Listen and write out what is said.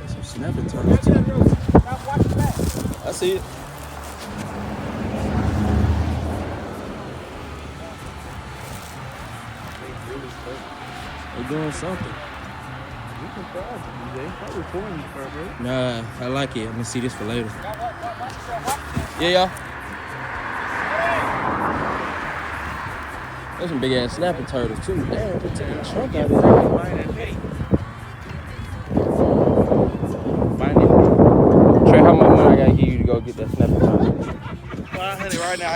Some snapping turtles too. I see it. They're doing something. Nah, I like it. I'm gonna see this for later. Yeah, y'all. There's some big ass snapping turtles too. Damn, they took a chunk out of it. Trey, how much money I gotta give you to go get that snapping turtle? Well, honey, right now